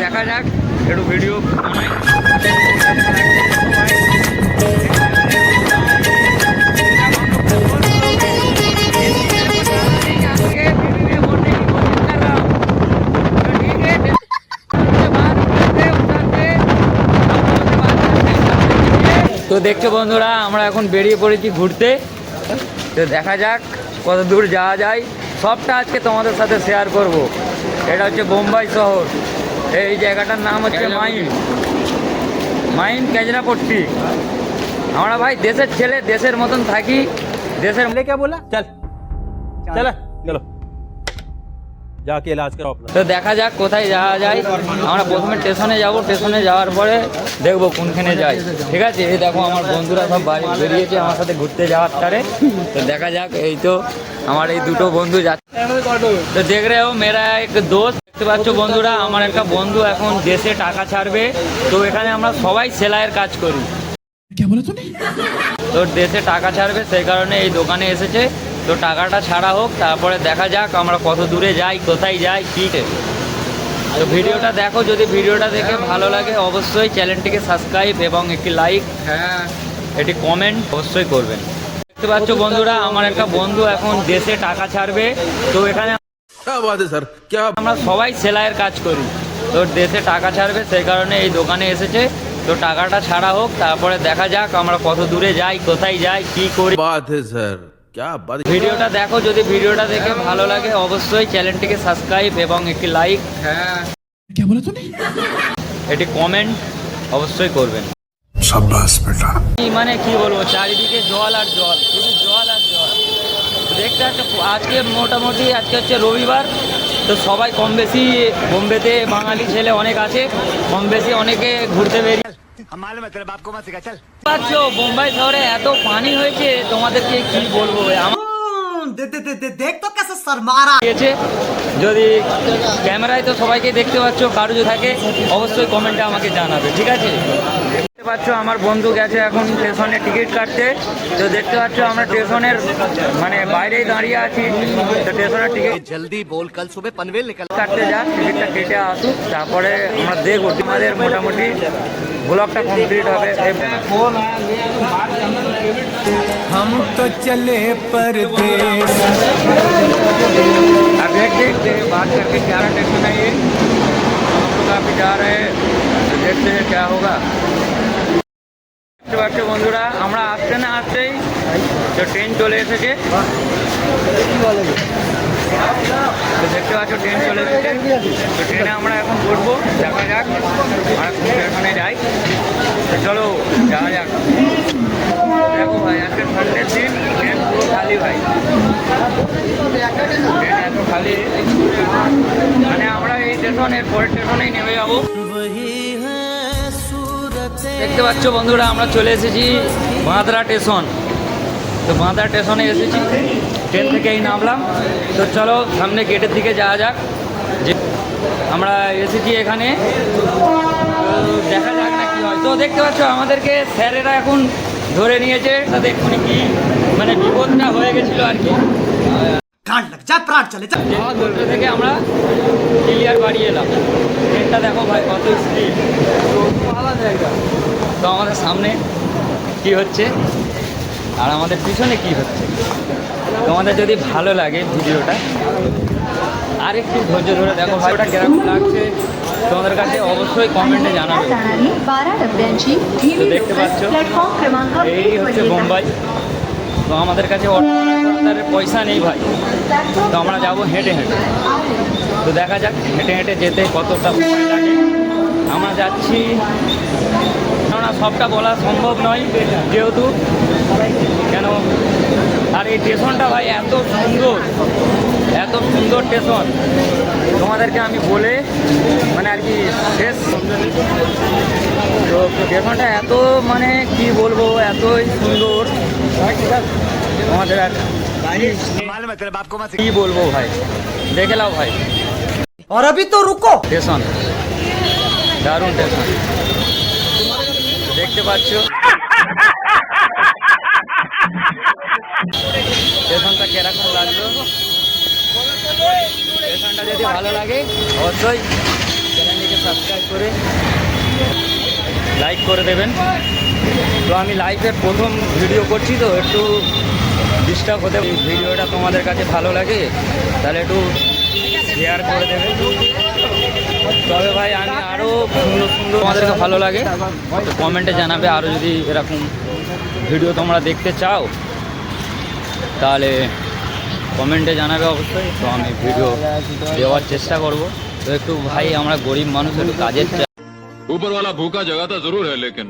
দেখা যাক একটু ভিডিও বানাই। তো দেখছো বন্ধুরা, আমরা এখন বেরিয়ে পড়েছি ঘুরতে। তো দেখা যাক কত দূর যাওয়া যায়, সবটা আজকে তোমাদের সাথে শেয়ার করব। এটা হচ্ছে বোম্বাই শহর। এই জায়গাটার নাম হচ্ছে মাইন কেজরাপট্টি। আমরা ভাই দেশের ছেলে, দেশের মতন থাকি। দেশের क्या बोला चल चल चलो जाके इलाज कराओ अपना। তো দেখা যাক কোথায় যাওয়া যায়। আমরা প্রথমে স্টেশনে যাব, স্টেশনে যাওয়ার পরে দেখবো কোনখানে যাই। ঠিক আছে, এই দেখো আমার বন্ধুরা সব বাড়ি বেরিয়েছে আমার সাথে ঘুরতে যাওয়ার তারে। তো দেখা যাক, এই তো আমার এই দুটো বন্ধু যাচ্ছে। তো দেখ রে ও মেরা এক দোস্ত। দেখতে পাচ্ছ বন্ধুরা, আমার একটা বন্ধু এখন দেশে টাকা ছাড়বে। তো এখানে আমরা সবাই সেলাইয়ের কাজ করি। তো দেশে টাকা ছাড়বে, সেই কারণে এই দোকানে এসেছে। তো টাকাটা ছাড়া হোক, তারপরে দেখা যাক আমরা কত দূরে যাই, কোথায় যাই, কী। তো ভিডিওটা দেখো, যদি ভিডিওটা দেখে ভালো লাগে অবশ্যই চ্যানেলটিকে সাবস্ক্রাইব এবং একটি লাইক, একটি কমেন্ট অবশ্যই করবেন। দেখতে পাচ্ছ বন্ধুরা, আমার একটা বন্ধু এখন দেশে টাকা ছাড়বে। তো এখানে আমরা সবাই সেলাইয়ের কাজ করি। তো দেশে টাকা ছাড়বে, সেই কারণে এই দোকানে এসেছে। তো টাকাটা ছাড়া হোক, তারপরে দেখা যাক আমরা কত দূরে যাই, কোথায় যাই, কি করি। ভিডিওটা দেখো, যদি ভিডিওটা দেখে ভালো লাগে অবশ্যই চ্যানেলটিকে সাবস্ক্রাইব এবং একটি লাইক, একটি কমেন্ট অবশ্যই করবেন। মানে কি বলবো, চারিদিকে জল আর জল, শুধু জল আর জল। দেখতে পাচ্ছ আজকে মোটামুটি আজকে হচ্ছে রবিবার। তো সবাই কম বেশি বোম্বেতে বাঙালি ছেলে অনেক আছে, কম বেশি অনেকে ঘুরতে বেরিয়ে পাচ্ছ। বোম্বাই শহরে এত পানি হয়েছে, তোমাদেরকে কি বলবো। যদি ক্যামেরায় তো সবাইকে দেখতে পাচ্ছ, কারো যদি থাকে অবশ্যই কমেন্টে আমাকে জানাবে, ঠিক আছে। দেখতে পাচ্ছ আমার বন্ধু গেছে এখন স্টেশনে টিকিট কাটতে। তো দেখতে পাচ্ছ আমরা স্টেশনের মানে বাইরেই দাঁড়িয়ে আছি। তো স্টেশনের টিকিট जल्दी बोल कल सुबह पनवेल निकल কাটতে যাক, টিকিটটা কেটে আসুক, তারপরে আমরা দেখবো। আমাদের মোটামুটি ব্লগটা কমপ্লিট হবে। हम तो चले परदेस। अब देखते हैं बात करके क्या टेंशन है। ये हम लोग अभी जा रहे हैं, तो देखते हैं क्या होगा। দেখতে পাচ্ছ বন্ধুরা, আমরা আসতে না আসতেই তো ট্রেন চলে এসেছে। তো দেখতে পাচ্ছ ট্রেন চলে এসেছে। তো ট্রেনে আমরা এখন ঘুরবো, দেখা যাক আমরা স্টেশনে যাই। তো চলো যাওয়া যাক। দেখো ভাই, আজকে সানডের দিন, ট্রেন পুরো খালি ভাই। ট্রেন এত খালি, মানে আমরা এই স্টেশনের পরের স্টেশনেই নেমে যাবো। দেখতে পাচ্ছ বন্ধুরা, আমরা চলে এসেছি বাঁদরা স্টেশন। তো বাঁদরা স্টেশনে এসেছি, ট্রেন থেকেই নামলাম। তো চলো সামনে গেটের দিকে যাওয়া যাক। যে আমরা এসেছি এখানে, দেখা যাক না কি হয়। তো দেখতে পাচ্ছ আমাদেরকে স্যারেরা এখন ধরে নিয়েছে। তাদের এক্ষুনি কি মানে বিপদটা হয়ে গেছিলো আর কি। থেকে আমরা ক্লিয়ার বাড়িয়ে এলাম। ট্রেনটা দেখো ভাই কত স্পিড। তো আমাদের সামনে কি হচ্ছে আর আমাদের পিছনে কি হচ্ছে, তোমাদের যদি ভালো লাগে ভিডিওটা আর একটু ধৈর্য ধরে দেখো ভাই, ওটা কেরকম লাগছে তোমাদের কাছে অবশ্যই কমেন্টে জানাবে। তো দেখতে পাচ্ছ এই হচ্ছে বোম্বাই। তো আমাদের কাছে অটোর পয়সা নেই ভাই, তো আমরা যাবো হেঁটে হেঁটে। তো দেখা যাক হেঁটে হেঁটে যেতে কতটা সময় লাগে। আমরা যাচ্ছি, কেননা সবটা বলা সম্ভব নয় যেহেতু, কেন আর এই স্টেশনটা ভাই এত সুন্দর, এত সুন্দর স্টেশন, তোমাদেরকে আমি বলে মানে আর কি শেষ। তো স্টেশনটা এত মানে কি বলবো, এতই সুন্দর তোমাদের আর কি বলবো ভাই, দেখে নাও ভাই। और अभी तो रुको। স্টেশন দারুণ স্টেশন, দেখতে পাচ্ছ স্টেশনটা কিরকম লাগলো। স্টেশনটা যদি ভালো লাগে অবশ্যই চ্যানেলটিকে সাবস্ক্রাইব করে লাইক করে দেবেন। তো আমি লাইভের প্রথম ভিডিও করছি, তো একটু ডিস্টার্ব হতে, ভিডিওটা তোমাদের কাছে ভালো লাগে তাহলে একটু শেয়ার করে দেবেন। তবে ভাই আমি আরও সুন্দর সুন্দর তোমাদেরকে ভালো লাগে তো কমেন্টে জানাবে, আরও যদি এরকম ভিডিও তোমরা দেখতে চাও তাহলে কমেন্টে জানাবে অবশ্যই। তো আমি ভিডিও দেওয়ার চেষ্টা করব। তো একটু ভাই আমরা গরিব মানুষ, একটু কাজের ऊपर वाला भूखा जगाता जरूर है लेकिन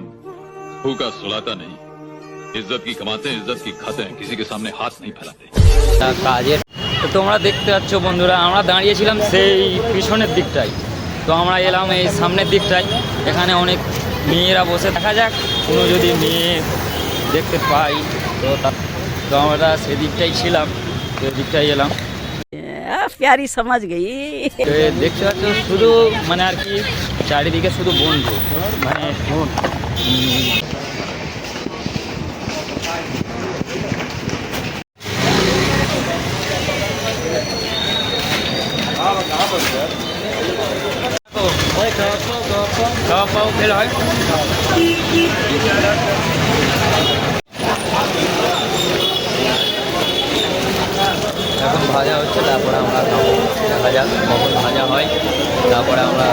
भूखा सुलाता नहीं। इज्जत की कमाते हैं, इज्जत की खाते हैं, किसी के सामने हाथ नहीं फैलाते। কাজের তো তোমরা দেখতে পাচ্ছ বন্ধুরা, আমরা দাঁড়িয়েছিলাম সেই পিছনের দিকটায়, তো আমরা এলাম এই সামনের দিকটায়। এখানে অনেক মেয়েরা বসে, দেখা যাক কোনো যদি মেয়ে দেখতে পাই তো আমরা সেদিকটাই ছিলাম, তো দিকটাই এলাম। प्यारी समझ गई। তো দেখতে পাচ্ছ শুধু মানে আর কি চারিদিকে শুধু বন্ধু, মানে খাওয়া পাওয়া ফেল হয়। এখন ভাজা হচ্ছে, তারপরে আমরা খাবো, দেখা যাক কখন ভাজা হয়, তারপরে আমরা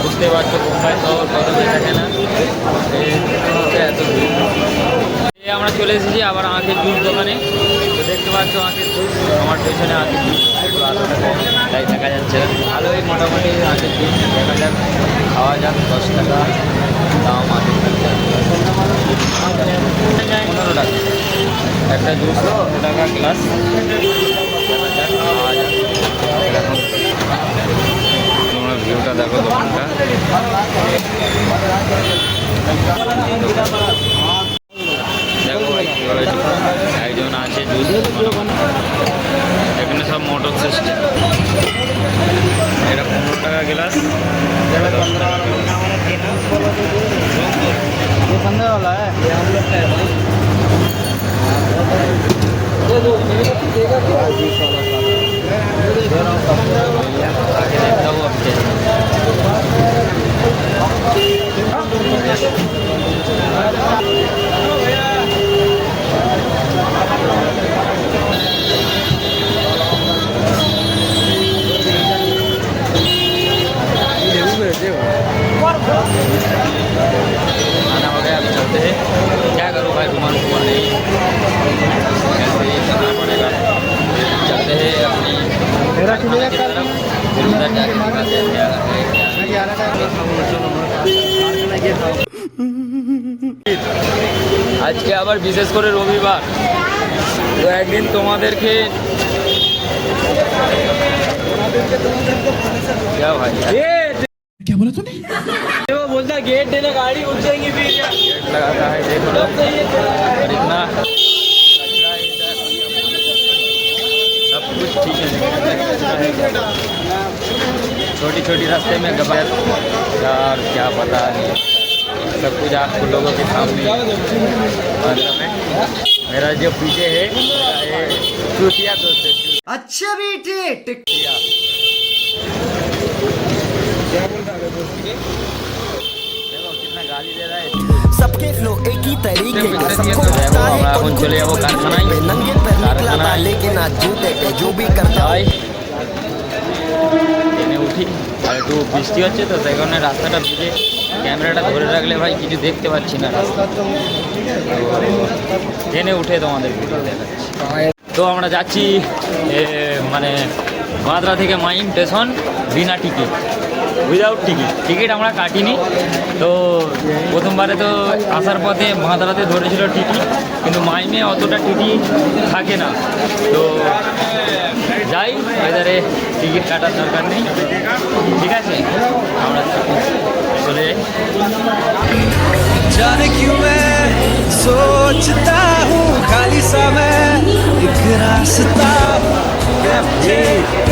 বুঝতে পারছো কোথায় শহর কত বেশি থাকে না, এত ভিড়। আমরা চলে এসেছি আবার আঁখের জুস দোকানে। তো দেখতে পাচ্ছ আঁখের জুস, আমার পেছনে আঁখের জুস একটু আলাদা কম, তাই দেখা যাচ্ছে ভালোই মোটামুটি আঁখের জুস। দেখা যাক খাওয়া যাক, 10 টাকা দাম আঁখের জুস, 15 টাকা একটা জুস, 15 টাকা গ্লাস। দেখা যাক খাওয়া যাক। তোমরা ভিউটা দেখো দোকানটা, দেখো ভাই কীভাবে একজন আছে জুস, এখানে সব মোটর সিস্টেম। এটা 15 টাকা গ্লাস, खाना हो गया, अभी चलते हैं। क्या करूँ भाई, घुमान नहीं, ऐसे ही करना पड़ेगा। चलते हैं अपनी खाने की तरफ, फिर उधर जाके दिखाते हैं क्या আজকে আবার বিশেষ করে রবিবার, তো একদিন তোমাদেরকে क्या भाई क्या बोला तूने? वो बोलता गेट देना, गाड़ी उठ जाएंगी फिर। गेट लगाता है, देखो लोग और इतना कचरा इधर, सब कुछ ठीक है, छोटी छोटी रास्ते में गबर यार क्या पता नहीं, सब कुछ आपको लोगों के सामने। मतलब मेरा जो पीछे है चूतिया दोस्त है, अच्छा बेटे चूतिया। देखो कितना गाली दे रहा है। सबके फ्लो एक ही तरीके का, सबको देखो लगता है আমরা এখন कुछ চলে যাবো কারখানায়। नंगे पर निकला था लेकिन आज जूते पे जो भी करता যাই, ট্রেনে উঠি, আর একটু বৃষ্টি হচ্ছে তো সেই কারণে রাস্তাটা ভিজে, ক্যামেরাটা ধরে রাখলে ভাই কিছু দেখতে পাচ্ছি না রাস্তা। তো ট্রেনে উঠে তোমাদের ভিডিও দেখাচ্ছি। তো আমরা যাচ্ছি মানে মাদ্রা থেকে মাইম স্টেশন বিনা টিকিট, উইদাউট টিকিট আমরা কাটিনি। তো প্রথমবারে তো আসার পথে মাদ্রাতে ধরেছিল টিকিট, কিন্তু মাইমে অতটা টিকিট থাকে না। তো যাই, এবারে টিকিট কাটার দরকার নেই, ঠিক আছে আমরা চলে যাই। जाने क्यों मैं सोचता हूँ खाली समय एक रास्ता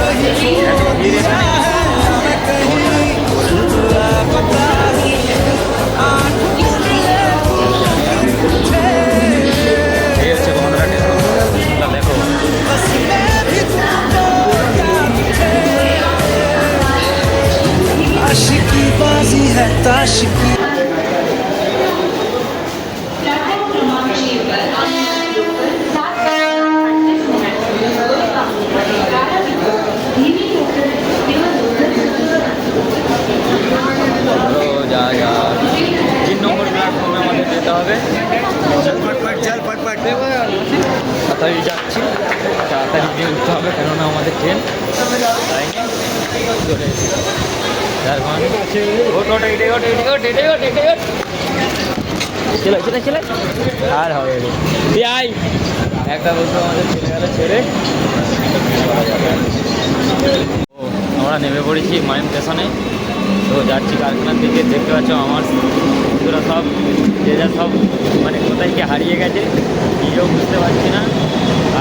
कहीं दिया है, मैं कहीं लापता हूँ। आँखों में এই হচ্ছে বন্ধুরা স্টেশন, দেখো बस मैं भी तुमको क्या मुझे आशिकी बाजी है ताशिकी তো যা যা 3 নম্বর প্ল্যাটফর্মে আমাদের যেতে হবে। তাড়াতাড়ি যাচ্ছি, তাড়াতাড়ি দিয়ে উঠতে হবে, কেননা আমাদের ট্রেন লাইনে চলে এসেছে। যার কারণে চলে আর হবে একটা বস্তু আমাদের চলে গেলে ছেড়ে। ও, আমরা নেমে পড়েছি মাইম স্টেশনে। তো যাচ্ছি কারখানার দিকে। দেখতে পাচ্ছ আমার বন্ধুরা সব যে যা সব মানে কোথায় কি হারিয়ে গেছে, নিজেও বুঝতে পারছি না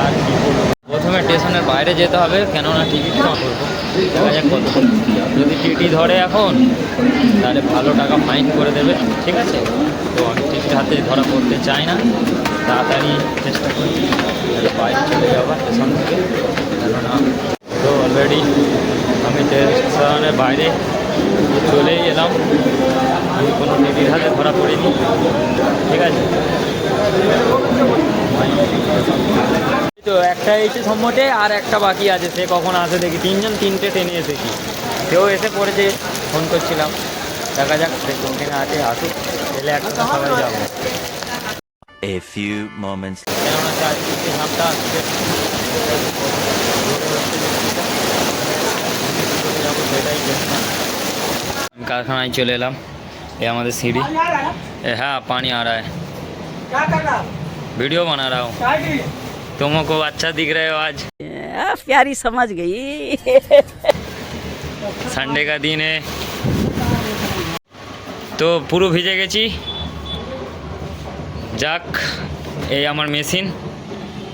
আর কী করবো। প্রথমে স্টেশনের বাইরে যেতে হবে, কেননা টিকিট জমা করবো। দেখা যাক কত, যদি টিটি ধরে এখন তাহলে ভালো টাকা ফাইন করে দেবে, ঠিক আছে। তো আমি টিকিট হাতে ধরা পড়তে চাই না, তাড়াতাড়ি চেষ্টা করছি তাহলে বাইরে চলে যাওয়া স্টেশন থেকে। কেননা তো অলরেডি আমি স্টেশনের বাইরে চলেই এলাম, আমি কোনো টিকিট হাতে ধরা পড়িনি, ঠিক আছে। তো একটা এসে সম্মটে আর একটা বাকি আছে, সে কখন আসে দেখি। 3টে ট্রেনে এসেছি, কেউ এসে পড়েছে, ফোন করছিলাম। দেখা যাক সে কোনখানে আছে, আসুক, এলে একসাথে সবাই যাবো। A few moments. কেননা চারদিকে ঝাপটা আসছে, সেটাই আমি কারখানায় চলে এলাম। এ আমাদের সিঁড়ি। হ্যাঁ, पानी आ रहा है, वीडियो बना रहा हूँ। तुमको अच्छा दिख रहे हो आज, प्यारी समझ गई। संडे का दिन है। তো পুরো ভিজে গেছি। যাক, এই আমার মেশিন,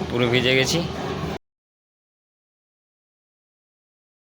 পুরো ভিজে গেছি।